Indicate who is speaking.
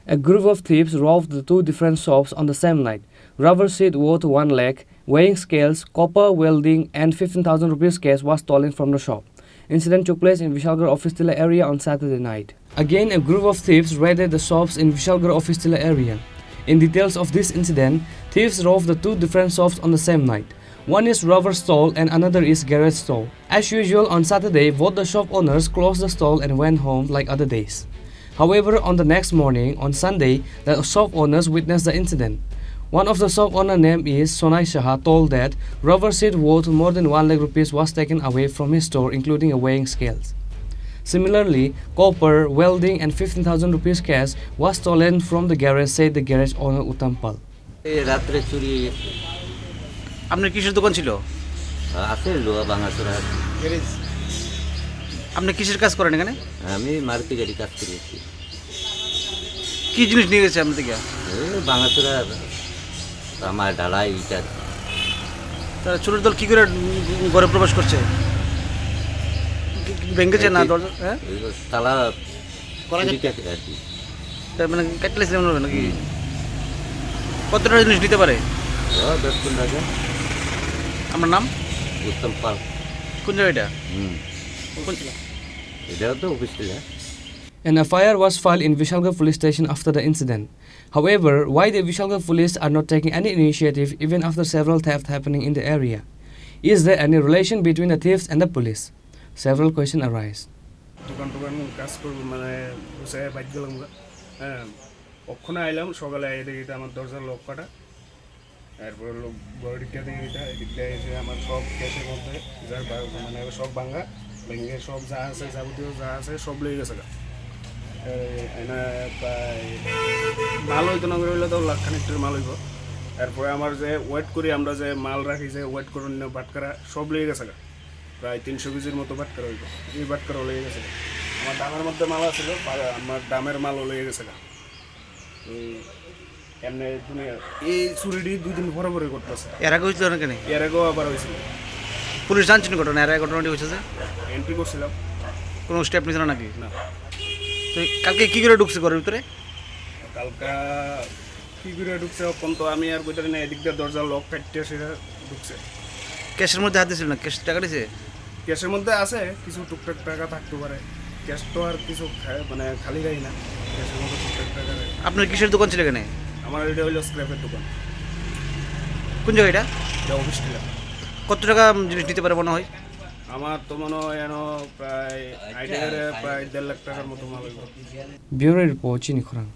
Speaker 1: A group of thieves robbed the two different shops on the same night. Rubber sheet worth 1 lakh, weighing scales, copper welding, and 15,000 rupees cash was stolen from the shop. Incident took place in Vishalgarh Office-Tilla area on Saturday night. Again, a group of thieves raided the shops in Vishalgarh Office-Tilla area. In details of this incident, thieves robbed the two different shops on the same night. One is rubber stall and another is garage stall. As usual, on Saturday, both the shop owners closed the stall and went home like other days. However, on the next morning, on Sunday, the shop owners witnessed the incident. One of the shop owner name is Sonai Shaha told that rubber sheet worth more than 1 lakh rupees was taken away from his store, including a weighing scales. Similarly, copper, welding, and 15,000 rupees cash was stolen from the garage, said the garage owner Utampal.
Speaker 2: রাত্রে চুরি
Speaker 3: আপনার কিসের দোকান ছিল?
Speaker 2: আছে লোহা ভাঙাচোরা।
Speaker 3: আপনি কিসের কাজ করেন এখানে?
Speaker 2: আমি মারুতি গাড়ি কাজ করেছি।
Speaker 3: কি জিনিস নিয়ে গেছে আপনার থেকে?
Speaker 2: ভাঙাচোরা আমার ঢালাই ইটা।
Speaker 3: তারা চোরের দল কি করে ঘরে প্রবেশ করছে? ভেঙেছে না দরজা? হ্যাঁ,
Speaker 2: তালা
Speaker 3: করা
Speaker 2: চুরি
Speaker 3: গেছে
Speaker 2: আর কি।
Speaker 3: তার মানে কাটলেছে মনে হবে নাকি? কত টাকা জিনিস নিতে পারে?
Speaker 2: 10-15 হাজার।
Speaker 3: আপনার নাম?
Speaker 2: উত্তম পাল।
Speaker 3: কোন জায়গা এটা? কোন ছিল?
Speaker 2: এটাও তো অফিস ছিল।
Speaker 1: An FIR was filed in Vishalgarh police station after the incident. However, why the Vishalgarh police are not taking any initiative even after several thefts happening in the area? Is there any relation between the thieves and the police? Several questions arise.
Speaker 4: দোকান কাজ করবো মানে বসে bike গেলাম, হ্যাঁ কখনো আইলাম সকালে দেখি আমার দরজার লক কাটা, এরপরে লোক বড় দিকটা দেখি এদিকটা এসে আমার সব ক্যাশের মধ্যে যার মানে সব ভাঙা ভেঙে সব যা আছে যাবতীয় যা আছে সব লেগে গেছে। এনে প্রায় মাল হইতো না হইলে তো লাখখানিকটার মাল হইব। এরপরে আমার যে ওয়েট করি আমরা যে মাল রাখি যে ওয়েট করে বাটকারা সব লেগে গেছে, প্রায় 300 কেজির মতো বাটকারা হইব। এই বাটকারাও লেগে গেছে। আমার দামের মধ্যে মাল আছিল, আমার দামের মালও লেগে গেছে। এমনি দুনিয়া এই চুরিটি 2 দিন পরে পরে করতেছে।
Speaker 3: এর আগে হয়েছিল না কেন?
Speaker 4: এর আগেও আবার হয়েছিল।
Speaker 3: পুলিশ জানছেন ঘটনা? এর আগে ঘটনাটি হয়েছে যে
Speaker 4: এন্ট্রি করছিলাম,
Speaker 3: কোনো স্টেপ নিয়েছিল নাকি?
Speaker 4: না।
Speaker 3: তো কালকে কী করে ঢুকছে ঘরের ভিতরে?
Speaker 4: কালকা কী করে ঢুকছে এখন তো আমি আর কইতে না, এদিক দিয়ে দরজা লক কাটতে সেটা ঢুকছে।
Speaker 3: ক্যাশের মধ্যে হাত দিয়েছিল না? ক্যাশ টাকা দিয়েছে?
Speaker 4: ক্যাশের মধ্যে আছে কিছু টুকটাক টাকা থাকতে পারে, ক্যাশ তো আর কিছু মানে খালি যাই না, ক্যাশের মধ্যে টুকটাক টাকা।
Speaker 3: আপনার কিসের দোকান ছিল এখানে?
Speaker 4: আমার এটা হইলো স্ক্র্যাপের দোকান।
Speaker 3: কোন জায়গা এটা?
Speaker 4: এটা অফিস ছিল।
Speaker 3: কত টাকা জিনিস নিতে পারে মনে হয়?
Speaker 4: আমার তো মনে হয় প্রায় আইডিয়ারে প্রায় 1.5 লাখ টাকার মতো মাল হইব।
Speaker 1: Bureau report, Chini Khorang.